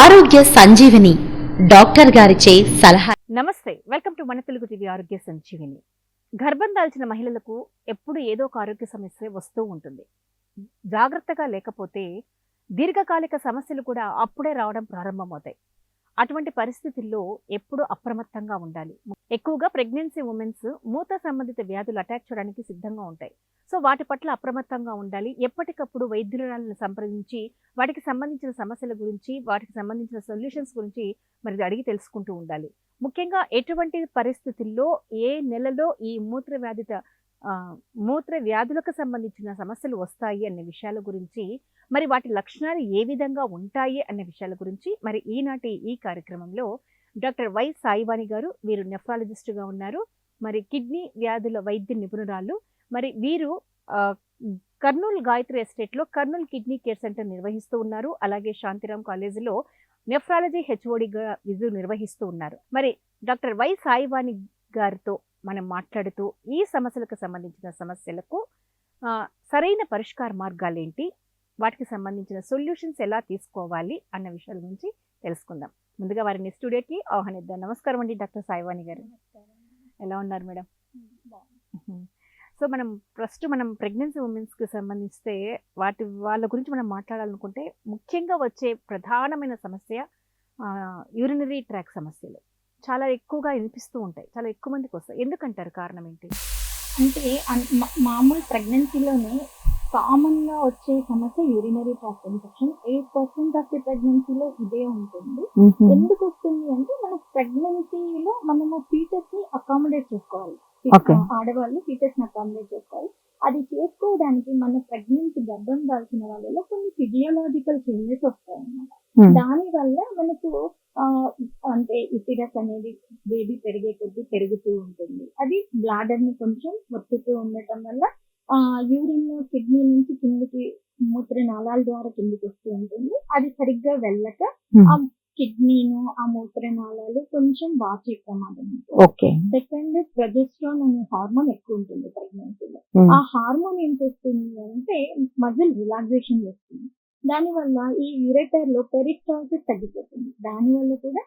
ఆరోగ్య సంజీవిని డాక్టర్ గారిచే సలహా. నమస్తే, వెల్కమ్ టు మన తెలుగు టీవీ ఆరోగ్య సంజీవిని. గర్భం దాల్చిన మహిళలకు ఎప్పుడు ఏదో ఒక ఆరోగ్య సమస్య వస్తూ ఉంటుంది. జాగ్రత్తగా లేకపోతే దీర్ఘకాలిక సమస్యలు కూడా అప్పుడే రావడం ప్రారంభమవుతాయి. అటువంటి పరిస్థితుల్లో ఎప్పుడు అప్రమత్తంగా ఉండాలి. ఎక్కువగా ప్రెగ్నెన్సీ ఉమెన్స్ మూత సంబంధిత వ్యాధులు అటాక్ చేయడానికి సిద్ధంగా ఉంటాయి. సో వాటి పట్ల అప్రమత్తంగా ఉండాలి. ఎప్పటికప్పుడు వైద్యులను సంప్రదించి వాటికి సంబంధించిన సమస్యల గురించి, వాటికి సంబంధించిన సొల్యూషన్స్ గురించి మరి అడిగి తెలుసుకుంటూ ఉండాలి. ముఖ్యంగా ఎటువంటి పరిస్థితుల్లో ఏ నెలలో ఈ మూత్ర వ్యాధులకు సంబంధించిన సమస్యలు వస్తాయి అనే విషయాల గురించి, మరి వాటి లక్షణాలు ఏ విధంగా ఉంటాయి అనే విషయాల గురించి మరి ఈనాటి ఈ కార్యక్రమంలో డాక్టర్ వై సాయివాణి గారు, వీరు నెఫ్రాలజిస్టుగా ఉన్నారు. మరి కిడ్నీ వ్యాధుల వైద్య నిపుణురాలు. మరి వీరు కర్నూలు గాయత్రి ఎస్టేట్లో కర్నూలు కిడ్నీ కేర్ సెంటర్ నిర్వహిస్తూ ఉన్నారు. అలాగే శాంతిరామ్ కాలేజీలో నెఫ్రాలజీ హెచ్ఓడిగా విధులు నిర్వహిస్తూ ఉన్నారు. మరి డాక్టర్ వై సాయివాణి గారితో మనం మాట్లాడుతూ ఈ సమస్యలకు సంబంధించిన సమస్యలకు సరైన పరిష్కార మార్గాలు ఏంటి, వాటికి సంబంధించిన సొల్యూషన్స్ ఎలా తీసుకోవాలి అన్న విషయాల గురించి తెలుసుకుందాం. ముందుగా వారిని స్టూడియోకి ఆహ్వానిద్దాం. నమస్కారం అండి డాక్టర్ సాయివాణి గారు. ఎలా ఉన్నారు మేడం? సో మనం ప్రెగ్నెన్సీ ఉమెన్స్కి సంబంధిస్తే వాళ్ళ గురించి మనం మాట్లాడాలనుకుంటే ముఖ్యంగా వచ్చే ప్రధానమైన సమస్య యూరినరీ ట్రాక్ సమస్యలు చాలా ఎక్కువగా వినిపిస్తూ ఉంటాయి. చాలా ఎక్కువ మందికి వస్తాయి. ఎందుకంటారు? కారణం ఏంటి? అంటే మామూలు ప్రెగ్నెన్సీలోనే కామన్గా వచ్చే సమస్య urinary tract infection. 8% of the ప్రెగ్నెన్సీలో ఇదే ఉంటుంది. ఎందుకు వస్తుంది అంటే మన ప్రెగ్నెన్సీలో మనము ఫీటస్ ని అకామిడేట్ చేసుకోవాలి. ఆడవాళ్ళు ఫీటస్ ని అకామిడేట్ చేసుకోవాలి. అది చేసుకోవడానికి మన ప్రెగ్నెన్సీ గర్భం దాల్చిన వాళ్ళలో కొన్ని ఫిజియోలాజికల్ చేంజెస్ వస్తాయి అన్నమాట. దాని వల్ల మనకు అంటే యూటిరస్ అనేది బేబీ పెరిగే కొద్దీ పెరుగుతూ ఉంటుంది. అది బ్లాడర్ ని కొంచెం ఒత్తుతూ ఉండటం వల్ల యూరిన్ కిడ్నీ నుంచి కిందికి మూత్ర నాళాల ద్వారా కిందికి వస్తూ ఉంటుంది. అది సరిగ్గా వెళ్ళక ఆ కిడ్నీను ఆ మూత్ర నాళాలు కొంచెం వాచే ప్రమాదం ఉంటుంది. సెకండ్, ప్రొజెస్ట్రాన్ అనే హార్మోన్ ఎక్కువ ఉంటుంది ప్రెగ్నెన్సీలో. ఆ హార్మోన్ ఏం చేస్తుంది అంటే మజిల్ రిలాక్సేషన్ చేస్తుంది. దానివల్ల ఈ యూరేటర్ లో పెరిస్టాల్సిస్ తగ్గిపోతుంది. దానివల్ల కూడా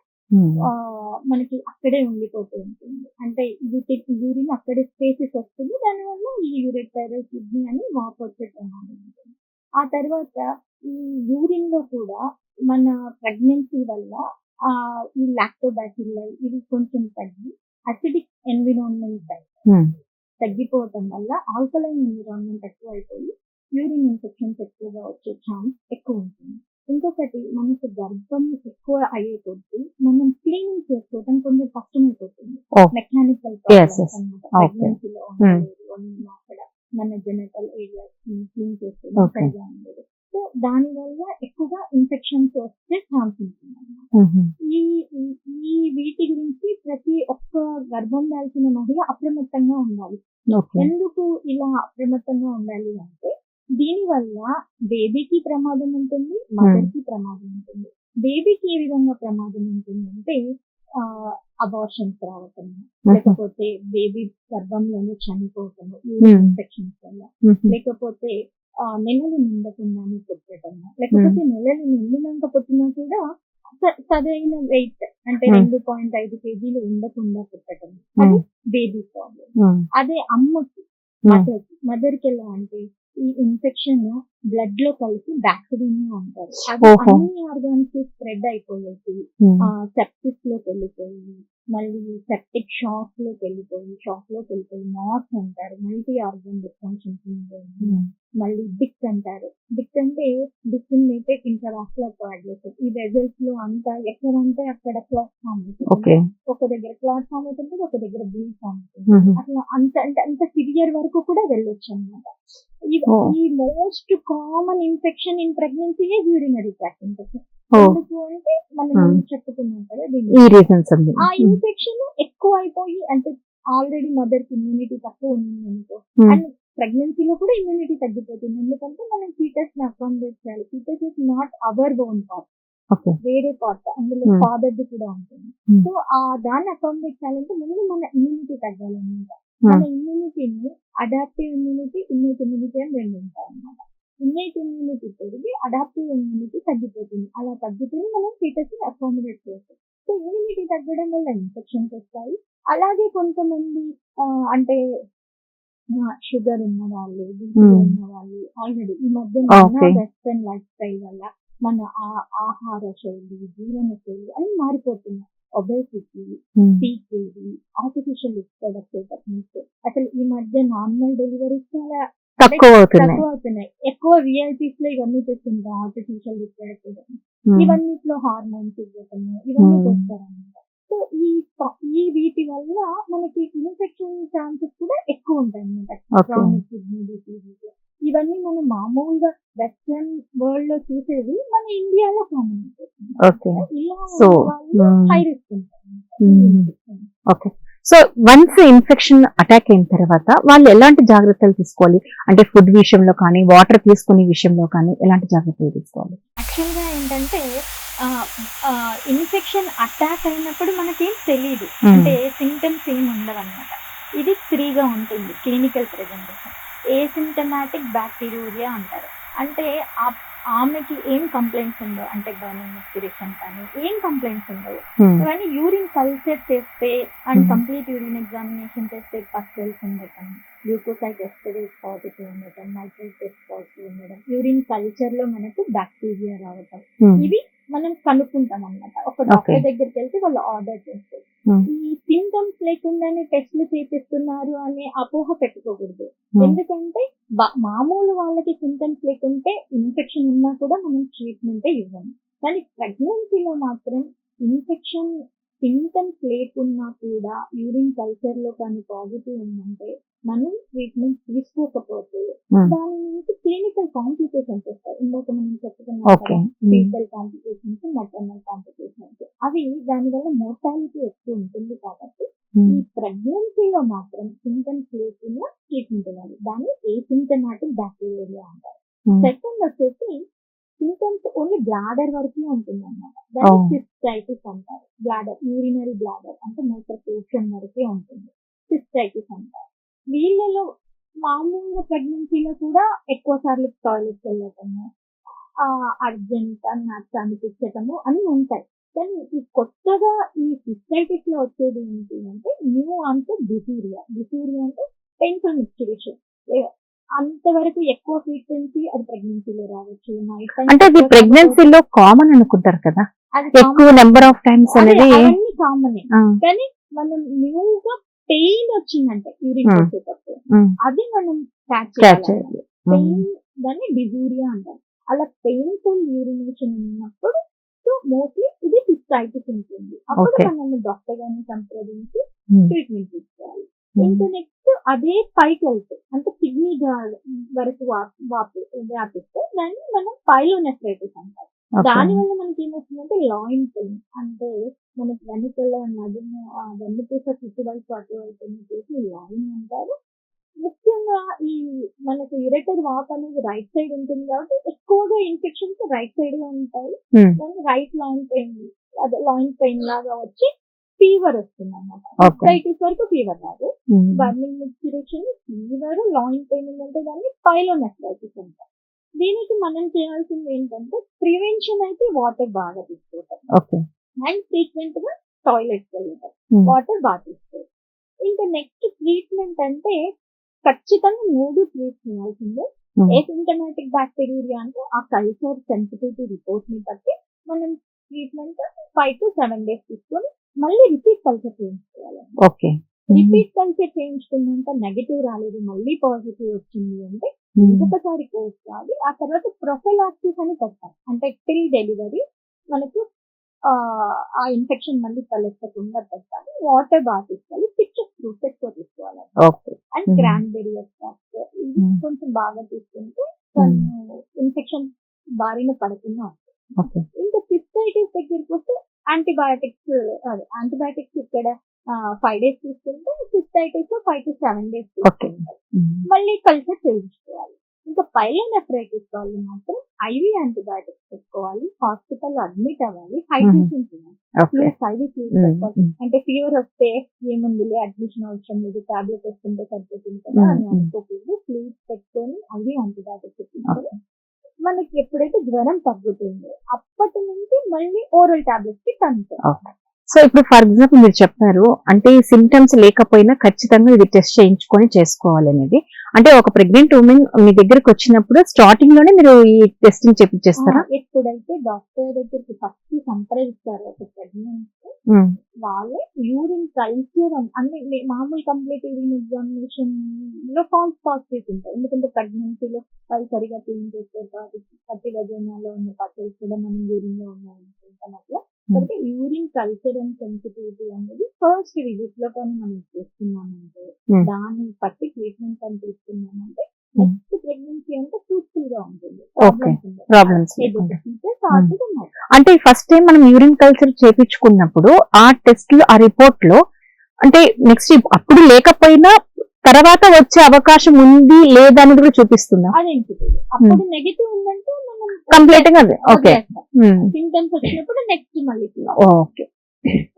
మనకి అక్కడే ఉండిపోతూ ఉంటుంది. అంటే యూరిన్ అక్కడే స్పేసెస్ వస్తుంది. దానివల్ల ఈ యూరేటర్ కిడ్నీ అని వాపు వచ్చే ప్రమాదం ఉంటుంది. ఆ తర్వాత ఈ యూరిన్ లో కూడా మన ప్రెగ్నెన్సీ వల్ల ఈ లాక్టోబాసిల్లై ఇవి కొంచెం తగ్గి అసిడిక్ ఎన్విరాన్మెంట్ తగ్గిపోవటం వల్ల ఆల్కలైన్ ఎన్విరాన్మెంట్ ఎక్కువ అయిపోయి యూరిన్ ఇన్ఫెక్షన్స్ ఎక్కువగా వచ్చే ఛాన్స్ ఎక్కువ ఉంటుంది. ఇంకొకటి, మనకు గర్భం ఎక్కువ అయ్యే కొద్దీ మనం క్లీనింగ్ చేసుకోవడం కొంచెం కష్టమైపోతుంది. మెకానికల్ ప్రాబ్లమ్స్ అన్నమాట. ప్రెగ్నెన్సీలో అక్కడ మన జెనిటల్ ఏరియాస్ క్లీన్ చేసుకోవడం సరిగా ఉండదు. సో దాని వల్ల ఎక్కువగా ఇన్ఫెక్షన్స్ వచ్చే ఛాన్స్ ఉంటుంది అన్నమాట. ఈ వీటి గురించి ప్రతి ఒక్క గర్భం దాల్చిన మహిళ అప్రమత్తంగా ఉండాలి. ఎందుకు ఇలా అప్రమత్తంగా ఉండాలి అంటే దీని వల్ల బేబీకి ప్రమాదం ఉంటుంది, మదర్ కి ప్రమాదం ఉంటుంది. బేబీకి ఏ విధంగా ప్రమాదం ఉంటుంది అంటే అబార్షన్స్ రావటం, లేకపోతే బేబీ గర్భంలోనే చనిపోవటము ఇన్ఫెక్షన్స్ వల్ల, లేకపోతే నెలలు నిండకుండానే పుట్టడము, లేకపోతే నెలలు నిండినాక పుట్టినా కూడా సరైన వెయిట్ అంటే 2.5 kgs ఉండకుండా పుట్టడం, అది బేబీ ప్రాబ్లం. అదే అమ్మకి మదర్ కి ఎలా అంటే ఈ ఇన్ఫెక్షన్ బ్లడ్ లో కలిసి బ్యాక్టీరియా అంటారు. అది అన్ని ఆర్గాన్స్ కి స్ప్రెడ్ అయిపోయేసి సెప్టిస్ లోకి వెళ్ళిపోయి, మళ్ళీ సెప్టిక్ షాక్ లోకి వెళ్ళిపోయి మాస్ అంటారు, మల్టీ ఆర్గన్ డిస్ఫంక్షన్, మళ్ళీ డిక్ అంటారు. డిక్ అంటే డిస్క్రిమినేటెడ్ ఇంటరాక్యులర్ కోయాగ్యులేషన్. ఈ వెజల్స్ లో అంతా ఎక్కడంటే అక్కడ క్లాట్ ఫామ్ అవుతుంది. ఒక దగ్గర క్లాట్ ఫామ్ అవుతుంది, ఒక దగ్గర బ్లీడ్ ఫామ్ అవుతుంది. అట్లా అంత సివియర్ వరకు కూడా వెళ్ళొచ్చు అన్నమాట. ఈ most common infection in pregnancy urinary tract infection. ఎందుకు అంటే మనం చెప్పుకున్నాం కదా, ఆ ఇన్ఫెక్షన్ ఎక్కువ అయిపోయి అంటే ఆల్రెడీ మదర్ కి ఇమ్యూనిటీ తక్కువ ఉంది అనుకో, అండ్ ప్రెగ్నెన్సీలో కూడా ఇమ్యూనిటీ తగ్గిపోతుంది. ఎందుకంటే మనం ఫీటస్ ని అకామిడేట్ చేయాలి. Foetus is not our own part, వేరే పార్ట్, అందులో ఫాదర్ది కూడా ఉంటుంది. సో దాన్ని అకామిడేట్ చేయాలంటే ముందు మన ఇమ్యూనిటీ తగ్గాలన్నమాట. మన ఇమ్యూనిటీని అడాప్టివ్ ఇమ్యూనిటీ, ఇన్నెట్ ఇమ్యూనిటీ అని రెండు ఉంటాయి అన్నమాట. ఇన్నేట్ ఇమ్యూనిటీ పెరిగి అడాప్టివ్ ఇమ్యూనిటీ తగ్గిపోతుంది. అలా తగ్గితేనే మనం ఫీటస్ ని అకామిడేట్ చేస్తాం. సో ఇమ్యూనిటీ తగ్గడం వల్ల ఇన్ఫెక్షన్స్ వస్తాయి. అలాగే కొంతమంది అంటే షుగర్ ఉన్న వాళ్ళు, బీపీ ఉన్న వాళ్ళు ఆల్రెడీ ఈ మధ్య మన వెస్టర్న్ లైఫ్ స్టైల్ వల్ల మన ఆహార శైలి, జీవన శైలి అన్ని మారిపోతున్నాయి. Obesity, PKD, artificial reproductive techniques, అసలు ఈ మధ్య నార్మల్ డెలివరీస్ చాలా తక్కువ అవుతున్నాయి. ఎక్కువ రియాలిటీస్ లో ఇవన్నీ చేస్తుంటాం. ఆర్టిఫిషియల్ రిప్రొడక్టివ్ టెక్నిక్స్ ఇవన్నిట్లో హార్మోన్స్ ఇవ్వటము ఇవన్నీ చేస్తారన్నమాట. సో ఈ వీటి వల్ల మనకి ఇన్ఫెక్షన్ ఛాన్సెస్ కూడా ఎక్కువ ఉంటాయి అన్నమాట. క్రానిక్ కిడ్నీ డిసీజెస్ ఇవన్నీ మనం మామూలుగా వెస్ట్రన్ వరల్డ్ లో చూసేది మన ఇండియాలో కామన్ అయిపోతుంది. ఇలా హై రిస్క్ ఉంటారు. సో వన్స్ ఇన్ఫెక్షన్ అటాక్ అయిన తర్వాత వాళ్ళు ఎలాంటి జాగ్రత్తలు తీసుకోవాలి? అంటే ఫుడ్ విషయంలో కానీ, వాటర్ తీసుకునే విషయంలో కానీ ఎలాంటి జాగ్రత్తలు తీసుకోవాలి? యాక్చువల్గా ఏంటంటే ఇన్ఫెక్షన్ అటాక్ అయినప్పుడు మనకేం తెలియదు, అంటే సింటమ్స్ ఏమి ఉండవు అనమాట. ఇది ఫ్రీగా ఉంటుంది క్లినికల్ ప్రెజెంటేషన్. ఏసిమ్టమాటిక్ బ్యాక్టీరియా అంటారు. అంటే ఆమెకి ఏం కంప్లైంట్స్ ఉండవు, అంటే బర్నింగ్ ఎక్స్పిరేషన్ కానీ ఏం కంప్లైంట్స్ ఉండవు. కానీ యూరిన్ కల్చర్ చేస్తే అండ్ కంప్లీట్ యూరిన్ ఎగ్జామినేషన్ చేస్తే పస్టల్స్ ఉండటం, ల్యూకోసైట్ ఎస్టరేజ్ పాజిటివ్ ఉండటం, నైట్రేట్ టెస్ట్ పాజిటివ్ ఉండడం, యూరిన్ కల్చర్ లో మనకు బ్యాక్టీరియా రావటం, ఇవి మనం కనుక్కుంటాం అన్నమాట. ఒక డాక్టర్ దగ్గరికి వెళ్తే వాళ్ళు ఆర్డర్ చేస్తారు. ఈ సింటమ్స్ లేకుండానే టెస్ట్లు చేపిస్తున్నారు అనే అపోహ పెట్టుకోకూడదు. ఎందుకంటే మామూలు వాళ్ళకి సింటమ్స్ లేకుంటే ఇన్ఫెక్షన్ ఉన్నా కూడా మనం ట్రీట్మెంట్ ఇవ్వము. కానీ ప్రెగ్నెన్సీలో మాత్రం ఇన్ఫెక్షన్ సింటమ్స్ లేకున్నా కూడా యూరిన్ కల్చర్ లో కానీ పాజిటివ్ ఉందంటే మనం ట్రీట్మెంట్ తీసుకోకపోతే దాని నుంచి క్లినికల్ కాంప్లికేషన్స్ వస్తాయి. ఇందాక మనం చెప్పుకున్నాం ఫీటల్ కాంప్లికేషన్స్, మెటర్నల్ కాంప్లికేషన్స్, అవి దానివల్ల మోర్టాలిటీ ఎక్కువ ఉంటుంది. కాబట్టి ఈ ప్రెగ్నెన్సీలో మాత్రం సింటమ్స్ లేకుండా ట్రీట్మెంట్ ఇవ్వాలి. దాన్ని ఏసిమ్టమాటిక్ బ్యాక్టీరియా అంటారు. సెకండ్ వచ్చేసి సింటమ్స్ ఓన్లీ బ్లాడర్ వరకే ఉంటుంది అన్నమాట. దాన్ని సిస్టైటిస్ అంటారు. బ్లాడర్, యూరినరీ బ్లాడర్ అంటే మూత్రకోశం వరకే ఉంటుంది, సిస్టైటిస్ అంటారు. వీళ్ళలో మామూలుగా ప్రెగ్నెన్సీలో కూడా ఎక్కువ సార్లు టాయిలెట్కి వెళ్ళటము, అర్జెంట్ అన్నట్టు అనిపించటము అని ఉంటాయి. కానీ ఈ కొత్తగా ఈ సిస్టైటిస్ లో వచ్చేది ఏంటి అంటే న్యూ అంటే డిసూరియా అంటే పెయిన్ఫుల్ మిక్స్చరేషన్. అంతవరకు ఎక్కువ ఫ్రీక్వెన్సీ అది ప్రెగ్నెన్సీలో రావచ్చు. అంటే అది ప్రెగ్నెన్సీలో కామన్ అనుకుంటారు కదా, ఎక్కువ నెంబర్ ఆఫ్ టైమ్స్ అనేది అవన్నీ కామన్. కానీ మనం న్యూగా పెయిన్ వచ్చిందంటే యూరిన్ వచ్చేటప్పుడు అది మనం క్యాచ్ చేయాలి. పెయిన్ దాన్ని డిసూరియా అంటారు. అలా పెయిన్ఫుల్ యూరినేషన్ ఉన్నప్పుడు సో మోస్ట్లీ ఇది సిస్టైటిస్ ఉంటుంది. అప్పుడు మనం డాక్టర్ గారిని సంప్రదించి ట్రీట్మెంట్ తీసుకోవాలి. ఇంకా నెక్స్ట్ అదే పైకి వెళ్తాయి అంటే కిడ్నీ వరకు వ్యాపిస్తే దాన్ని మనం పైలోనెఫ్రైటిస్ అంటారు. దానివల్ల మనకి ఏమవుతుందంటే లాయిన్ పెయిన్, అంటే మనకి వెనుకల నడుము వెన్నుపూస చుట్టువైపు అటువైపు చేసి లాయిన్ అంటారు. ముఖ్యంగా ఈ మనకు యురేటర్ వాక్ అనేది రైట్ సైడ్ ఉంటుంది కాబట్టి ఎక్కువగా ఇన్ఫెక్షన్స్ రైట్ సైడ్ గా ఉంటాయి. దాన్ని రైట్ లాయిన్ పెయిన్, అదే లాయిన్ పెయిన్ లాగా వచ్చి ఫీవర్ వస్తుంది అన్నమాట. సిస్టైటిస్ వరకు ఫీవర్ రాదు, బర్నింగ్ మిక్స్చరేషన్, ఫీవర్, లాయిన్ పెయిన్ ఉందంటే దాన్ని పైలోనెఫ్రైటిస్ అంటారు. దీనికి మనం చేయాల్సింది ఏంటంటే ప్రివెన్షన్ అయితే వాటర్ బాగా తీసుకోవటం అండ్ ఫ్రీక్వెంట్ గా టాయిలెట్ వెళ్ళటం, వాటర్ బాగా తీసుకోవడం. ఇంకా నెక్స్ట్ ట్రీట్మెంట్ అంటే ఖచ్చితంగా 3 ట్రీట్ చేయాల్సిందే. ఏసిమ్టమాటిక్ బ్యాక్టీరియా అంటే ఆ కల్చర్ సెన్సిటివిటీ రిపోర్ట్ ని బట్టి మనం ట్రీట్మెంట్ 5 to 7 days తీసుకొని మళ్ళీ రిపీట్ కల్చర్ చేయించుకోవాలి. రిపీట్ కల్చర్ చేయించుకున్నాక నెగటివ్ రాలేదు, మళ్ళీ పాజిటివ్ వచ్చింది అంటే ఇంకొకసారి కోర్స్ కాదు. ఆ తర్వాత ప్రొఫైలాక్సిస్ అని పెడతాం. అంటే టిల్ డెలివరీ మనకు ఆ ఇన్ఫెక్షన్ మళ్ళీ తలెత్తకుండా పెట్టాలి. వాటర్ బాగా తీసుకోవాలి, పిక్చర్ ఫ్రూట్స్ ఎక్కువ తీసుకోవాలి అండ్ క్రాన్బెరీ ఎక్స్ట్రాక్ట్ ఇది కొంచెం బాగా తీసుకుంటే ఇన్ఫెక్షన్ బారిన పడకుండా ఉంటుంది. ఇంకా సిస్టైటిస్ దగ్గరికి వస్తే యాంటీబయాటిక్స్ ఇక్కడ 5 days తీసుకుంటే సిస్టైటిస్ 5 to 7 days తీసుకుంటారు. మళ్ళీ కల్చర్ చేయించుకోవాలి. ఇంకా పైలోనెఫ్రైటిస్ వాళ్ళు మాత్రం IV యాంటీబయాటిక్స్ పెట్టుకోవాలి, హాస్పిటల్లో అడ్మిట్ అవ్వాలి, హైడ్రేషన్ చేయాలి, అంటే ఫీవర్ వస్తే ఏముందిలే అడ్మిషన్ అవసరం లేదు, టాబ్లెట్ వేసుకుంటే సరిపోతుంది కదా అని అనుకోకూడదు. ఫ్లూయిడ్స్ పెట్టుకొని IV యాంటీబయాటిక్స్ తీసుకొని మనకి ఎప్పుడైతే జ్వరం తగ్గుతుందో అప్పటి నుంచి మళ్ళీ ఓరల్ టాబ్లెట్స్ కి టర్న్. సో ఇప్పుడు ఫర్ ఎగ్జాంపుల్ మీరు చెప్పారు అంటే సిమ్టమ్స్ లేకపోయినా ఖచ్చితంగా ఇది టెస్ట్ చేయించుకొని చేసుకోవాలి అనేది. అంటే ఒక ప్రెగ్నెంట్ ఉమెన్ మీ దగ్గరకు వచ్చినప్పుడు స్టార్టింగ్ లోనే మీరు ఈ టెస్టింగ్ చేపించేస్తారా? ఎప్పుడైతే డాక్టర్ దగ్గరికి ఫస్ట్ సంప్రదిస్తారో ఒక ప్రెగ్నెంట్ వాళ్ళే యూరిన్ కల్చర్ అంటే మామూలు కంప్లీట్ యూరిన్ ఎగ్జామినేషన్ లో ఫాల్స్ పాజిటివ్ ఉంటాయి. ఎందుకంటే ప్రెగ్నెన్సీలో వాళ్ళు సరిగా క్లీన్ చేసుకోవాలి, పట్టి గజనాలో ఉన్న పచ్చలు కూడా మనం యూరిన్ లో ఉన్నాయనుకుంటాం అట్లా. కాబట్టి యూరిన్ కల్చర్ అండ్ సెన్సిటివిటీ అనేది ఫస్ట్ విజిట్ లో కానీ మనం చేస్తున్నామంటే దాన్ని బట్టి ట్రీట్మెంట్ అని తీసుకున్నామంటే నెక్స్ట్ ప్రెగ్నెన్సీ అంటే ఫ్రూట్ఫుల్ గా ఉంటుంది. ప్రాబ్లమ్స్ అంటే ఫస్ట్ టైం మనం యూరిన్ కల్చర్ చేపించుకున్నప్పుడు ఆ టెస్ట్ లో ఆ రిపోర్ట్ లో అంటే నెక్స్ట్ అప్పుడు లేకపోయినా తర్వాత వచ్చే అవకాశం ఉంది లేదా అనేది కూడా చూపిస్తుందా? అదేంటి అప్పుడు నెగిటివ్ ఉందంటే మనం కంప్లీట్ గా ఓకే సింటమ్స్ వచ్చినప్పుడు నెక్స్ట్ మళ్ళీ ఓకే.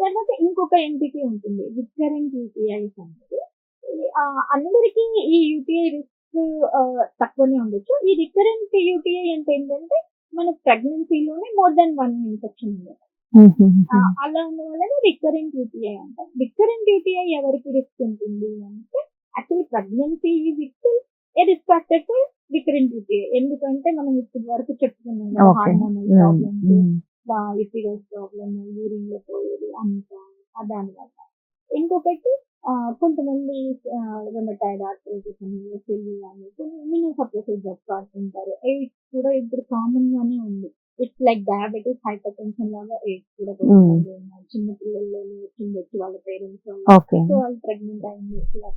తర్వాత ఇంకొక ఎంటిటీ ఉంటుంది రికరెంట్ యూటీఐస్ అనేది. అందరికీ ఈ యూటీఐ రిస్క్ తక్కువనే ఉండొచ్చు. ఈ రికరెంట్ యూటీఐ అంటే ఏంటంటే మన ప్రెగ్నెన్సీలోనే మోర్ దెన్ 1 ఇన్ఫెక్షన్ ఉంది. అలా ఉన్న వాళ్ళని రికరెంట్ యూటీఐ అంటారు. రికరెంట్ యూటీఐ ఎవరికి రిస్క్ ఉంటుంది అంటే actually pregnancy risk factor to recurrent UTI. ఎందుకంటే మనం ఇప్పుడు వరకు చెప్పుకున్నాం కదా హార్మోనల్ ప్రాబ్లమ్స్, లిపిడస్ ప్రాబ్లమ్, యూరిన్ లో పోయేది అంతా దానివల్ల. ఇంకొకటి కొంతమంది రొమటాయిడ్ ఆర్థరైటిస్ అని, ఎస్ఎల్ఈ అని ఇమ్యూనోసప్రెసివ్ డ్రగ్స్ వాడుతుంటారు. ఎయిడ్స్ కూడా ఇప్పుడు కామన్ గానే ఉంది. It's like diabetes, hyper tension లాగా ఎయిడ్స్ కూడా ఉన్నాయి. చిన్న పిల్లల్లోనే వచ్చిండొచ్చు వాళ్ళ పేరెంట్స్ వల్ల. సో వాళ్ళు ప్రెగ్నెంట్ అయింది అట్లా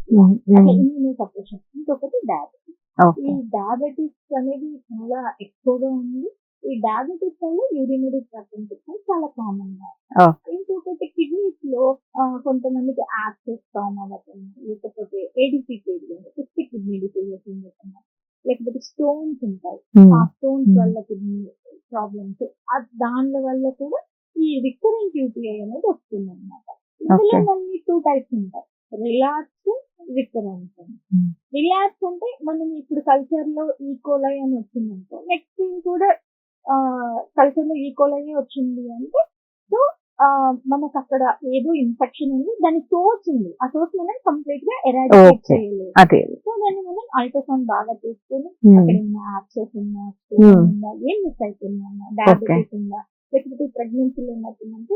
ఇమ్యూనోసప్రెషన్. ఇంకొకటి డయాబెటీస్. ఈ డయాబెటీస్ అనేది చాలా ఎక్కువగా ఉంది. ఈ డయాబెటీస్ వల్ల యూరినరీ ట్రాక్ట్ ఇన్ఫెక్షన్ చాలా కామన్ గా. ఇంకొకటి కిడ్నీస్ లో కొంతమందికి యాక్సెస్ ఫామ్ అవ్వటం, లేకపోతే సిస్టిక్ కిడ్నీ డిసీజెస్ ఉంటున్నాయి, లేకపోతే స్టోన్స్ ఉంటాయి. ఆ స్టోన్స్ వల్ల కిడ్నీ ప్రాబ్లమ్స్, దాని వల్ల కూడా ఈ రికరెంట్ యూటీఐ అనేది వస్తుంది అనమాట. ఇందులో మళ్ళీ 2 టైప్స్ ఉంటాయి, రిలాప్స్, రికరెన్స్. రిలాప్స్ అంటే మనం ఇప్పుడు కల్చర్ లో ఈకోలై అని వచ్చిందనుకో, నెక్స్ట్ కూడా కల్చర్ లో ఈకోలై వచ్చింది అంటే సో మనకు అక్కడ ఏదో ఇన్ఫెక్షన్ ఉంది, దాని సోర్స్ ఉంది, ఆ సోర్స్ మనం కంప్లీట్ గా ఎరాడికేట్ చేయలేదు. సో దాన్ని మనం అల్ట్రాసౌండ్ బాగా తీసుకొని అక్కడ ఉన్న యాక్సెస్ ఉందా, ఏం మిస్ అయిపోయిందా, డయాబెటీస్ ఉందా, లేకపోతే ప్రెగ్నెన్సీలో ఏమవుతుందంటే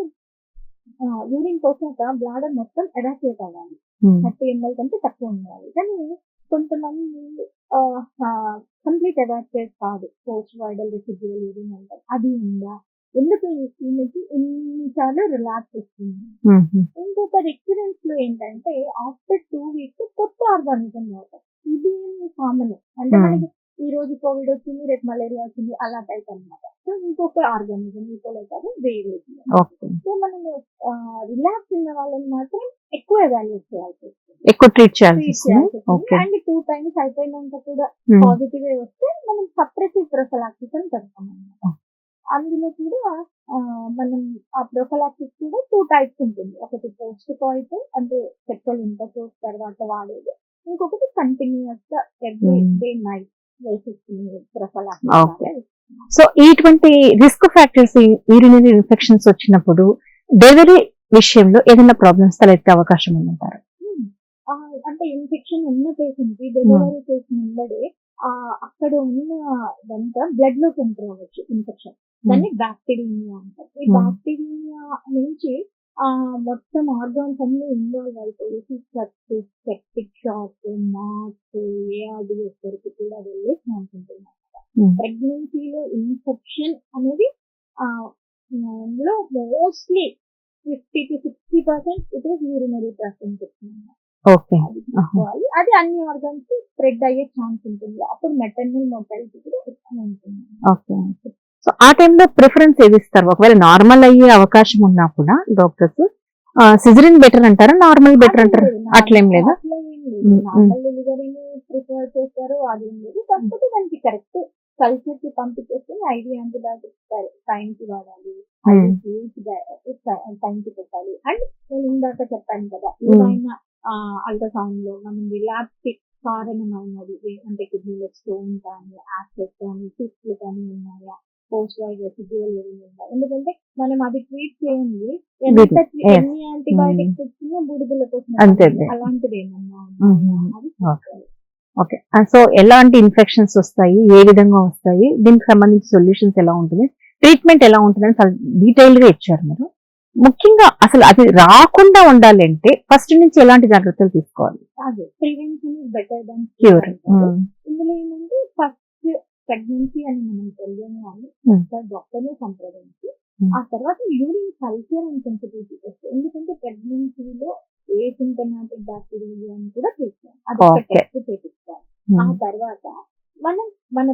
యూరిన్ పోసాక బ్లాడర్ మొత్తం ఎవాక్యుయేట్ అవ్వాలి, 30 ml కంటే తక్కువ ఉండాలి. కానీ కొంతమంది కంప్లీట్ ఎవాక్యుయేట్ కాదు, పోస్ట్ వైడల్ రెసిడ్యువల్ యూరిన్ అంటారు, అది ఉందా, ఎందుకు ఈమెకి ఇన్నిసార్లు రిలాప్స్ వస్తుంది. ఇంకొక రికరెన్స్ లో ఏంటంటే ఆఫ్టర్ 2 weeks కొత్త ఆర్గానిజం అవుతాయి. ఇది కామన్. అంటే మనకి ఈ రోజు కోవిడ్ వచ్చింది, రేపు మలేరియా వచ్చింది, అలా టైప్ అన్నమాట. సో ఇంకొక ఆర్గానిజం ఈకోలై కాదు వేరే. సో మనము రిలాప్స్ ఉన్న వాళ్ళని మాత్రం ఎక్కువ ఎవాల్యుయేట్ చేయాల్సి వస్తుంది, ఎక్కువ ట్రీట్ చేయాల్సి వస్తుంది. అండ్ 2 times అయిపోయినాక కూడా పాజిటివ్ వస్తే మనం సప్రెసివ్ ప్రొఫిలాక్సిస్ అని పెడతాం అన్నమాట. అందులో కూడా మనం ఆ ప్రొఫిలాక్సిస్ కూడా 2 types ఉంటుంది. ఒకటి పోస్ట్ కాయిటల్ అంటే సెక్సువల్ ఇంటర్కోర్స్ తర్వాత వాడేది, ఇంకొకటి కంటిన్యూస్ గా ఎవ్రీ డే నైట్ వేసేసుకునే ప్రొఫిలాక్సిస్. సో ఇటువంటి రిస్క్ ఫ్యాక్టర్స్ యూరినరీ ఇన్ఫెక్షన్స్ వచ్చినప్పుడు డెలివరీ విషయంలో ఏదైనా ప్రాబ్లమ్స్ తలెత్తే అవకాశం ఉందంటారు? అంటే ఇన్ఫెక్షన్ ఉన్న పేషెంట్ కి డెలివరీ చేసిన ముందడే అక్కడ ఉన్నదంతా బ్లడ్ లోకి ఎంటర్ అవ్వచ్చు ఇన్ఫెక్షన్. దాన్ని బ్యాక్టీరియా అంటారు. ఈ బ్యాక్టీరియా నుంచి మొత్తం ఆర్గాన్స్ అన్ని ఇన్వాల్వ్ అయిపోయి సెప్టిక్ షాక్, మార్క్స్, ఏఆర్డిఎస్ వరకు కూడా వెళ్ళే ఛాన్స్ ఉంటుంది. ప్రెగ్నెన్సీలో ఇన్ఫెక్షన్ అనేది mostly 50 to 60% it is urinary tract infection. అది అన్ని ఆర్గాన్స్ స్ప్రెడ్ అయ్యే ఛాన్స్ ఉంటుంది. అప్పుడు మెటర్నల్ మోర్టాలిటీ కూడా ఎక్కువ ఉంటుంది. సో ఆ టైంలో ప్రిఫరెన్స్ ఏది ఇస్తారు? ఒకవేళ నార్మల్ అయ్యే అవకాశం ఉన్నా కూడా డాక్టర్స్ సిజరిన్ బెటర్ అంటారా, నార్మల్ బెటర్ అంటారా? అట్లేం లేదా? నార్మల్ డెలివరీని ప్రిఫర్ చేస్తారు, అదేం లేదు. కాకపోతే దానికి కరెక్ట్ కల్చర్ కి పంపించేస్తే ఐడి యాంటీబయాటిక్స్ టైం కి వాడాలి, టైం కి పెట్టాలి. అండ్ నేను ఇందాక చెప్పాను కదా, ఏదైనా అల్ట్రాసౌండ్ లో మనం రిలాప్స్ కి కారణమైనది అంటే కిడ్నీలో స్టోన్ కానీ యాక్సెస్ కానీ సిస్ట్లు కానీ ఉన్నాయా, పోస్ట్ వైడ్ రెసిడ్యువల్ ఏమైనా ఉందా, ఎందుకంటే మనం అది ట్రీట్ చేయండి ఎన్ని యాంటీబయాటిక్స్ ఇచ్చినా బుడిదలకు అంతే. అలాంటిది ఏమన్నా ఉన్నాయా అది చూసుకోవాలి. ఓకే. సో ఎలాంటి ఇన్ఫెక్షన్స్ వస్తాయి, ఏ విధంగా వస్తాయి, దీనికి సంబంధించి సొల్యూషన్స్ ఎలా ఉంటుంది, ట్రీట్మెంట్ ఎలా ఉంటుందని చాలా డీటెయిల్ గా ఇచ్చారు మీరు. ముఖ్యంగా అసలు అది రాకుండా ఉండాలంటే ఫస్ట్ నుంచి ఎలాంటి జాగ్రత్తలు తీసుకోవాలి? అదే prevention is better than cure. ఇందులో ఏంటంటే ఫస్ట్ ప్రెగ్నెన్సీ అని మనం తెలియని వాళ్ళు డాక్టర్ ని సంప్రదించి ఆ తర్వాత urine culture and sensitivity test, ఎందుకంటే ప్రెగ్నెన్సీలో ఏ సింటమాటిక్ బ్యాక్టీరియా అని కూడా చూస్తాం, అది ఒక టెస్ట్ చేపిస్తాం. ఆ తర్వాత మన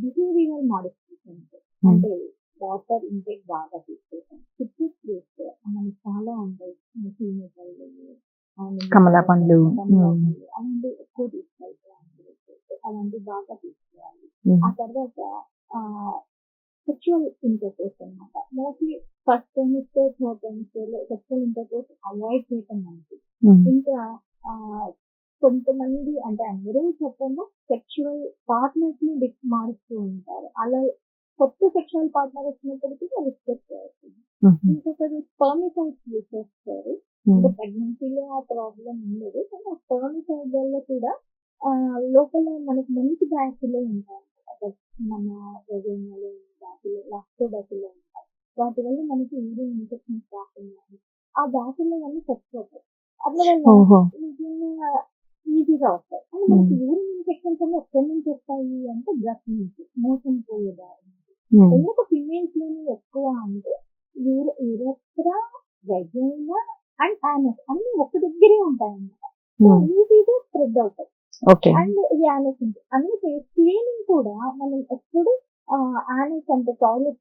బిహేవియర్ మాడిఫికేషన్స్ అంటే వాటర్ ఇంటేక్ బాగా తీసుకుంటాం, సిట్రస్ ఫ్రూట్స్ మనకి చాలా ఉంటాయి, కమలా పండ్లు అలాంటి ఎక్కువ తీసుకోవాలి, అలాంటి బాగా తీసుకోవాలి. ఆ తర్వాత సెక్షువల్ ఇంటర్కోర్స్ అన్నమాట, mostly first semester third semester లో సెక్షువల్ ఇంటర్కోర్స్ అవాయిడ్ చేయటం మంచిది. ఇంకా కొంతమంది అంటే అందరూ చెప్పము సెక్షువల్ పార్ట్నర్స్ ని మారుస్తూ ఉంటారు, అలా కొత్త సెక్షువల్ పార్ట్నర్ వచ్చినప్పటికీ రిస్పెక్ట్ చేస్తుంది. ఇంకొకరు స్పర్మిసైడ్స్ యూజ్ చేస్తారు, అంటే ప్రెగ్నెన్సీలో ఆ ప్రాబ్లం ఉండదు కానీ ఆ స్పర్మిసైడ్ వల్ల కూడా లోపల మనకి మంచి బ్యాక్టీరియా ఉంటాయి, మన వెజైనాలో బ్యాక్టీరియా లాక్టోబాసిల్లే ఉంటాయి, వాటి వల్ల మనకి యూరిన్ ఇన్ఫెక్షన్స్ రాకుండా ఆ బ్యాక్టీరియా వల్ల చచ్చిపోతాయి, అట్లా వల్ల ఈజీగా వస్తాయి. అంటే మనకి యూరిన్ ఇన్ఫెక్షన్స్ అన్ని ఎక్కడి నుంచి వస్తాయి అంటే బ్రెస్ట్ నుంచి మోషన్ పోయేదారు. ఎందుకు ఫిమేల్స్ లోని ఎక్కువ అంటే యూరెత్రా, వెజైనా అండ్ యానస్ అన్ని ఒక దగ్గరే ఉంటాయి అన్నమాట, ఈజీగా స్ప్రెడ్ అవుతాయి. అండ్ యానస్ ఉంటుంది, అందుకే క్లీనింగ్ కూడా మనం ఎప్పుడు యానస్ అంటే టాయిలెట్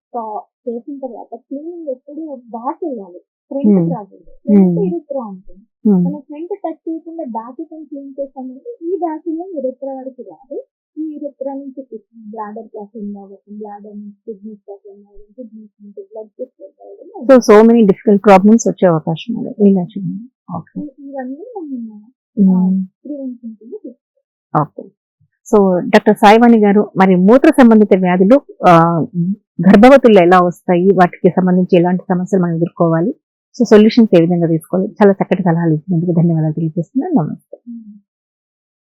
చేసిన తర్వాత క్లీనింగ్ ఎప్పుడు బ్యాక్ వెళ్ళాలి, ఫ్రంట్ రాకూడదు, ఫ్రంట్ యూరెత్రా ఉంటుంది. మనం ఫ్రంట్ టచ్ చేయకుండా బ్యాక్ క్లీన్ చేస్తామంటే ఈ బ్యాక్ యూరెత్రా వరకు రాదు, ఈ యూరెత్రా నుంచి బ్లాడర్ క్లాస్ అవ్వడం, బ్లాడర్ నుంచి కిడ్నీస్ క్లాస్ అవ్వడం, కిడ్నీస్ నుంచి బ్లడ్ ప్రెషర్ అవ్వడం, సో మెనీ డిఫికల్ట్ ప్రాబ్లమ్స్ వచ్చే అవకాశం ఉంది. ఇవన్నీ మనం ప్రివెన్షన్ కింద తీసుకోవాలి. ఓకే. సో డాక్టర్ సాయివాణి గారు, మరి మూత్ర సంబంధిత వ్యాధులు గర్భవతుల్లో ఎలా వస్తాయి, వాటికి సంబంధించి ఎలాంటి సమస్యలు మనం ఎదుర్కోవాలి, సో సొల్యూషన్స్ ఏ విధంగా తీసుకోవాలి, చాలా చక్కటి సలహాలు ఇచ్చినందుకు ధన్యవాదాలు తెలియజేస్తున్నాను. నమస్తే.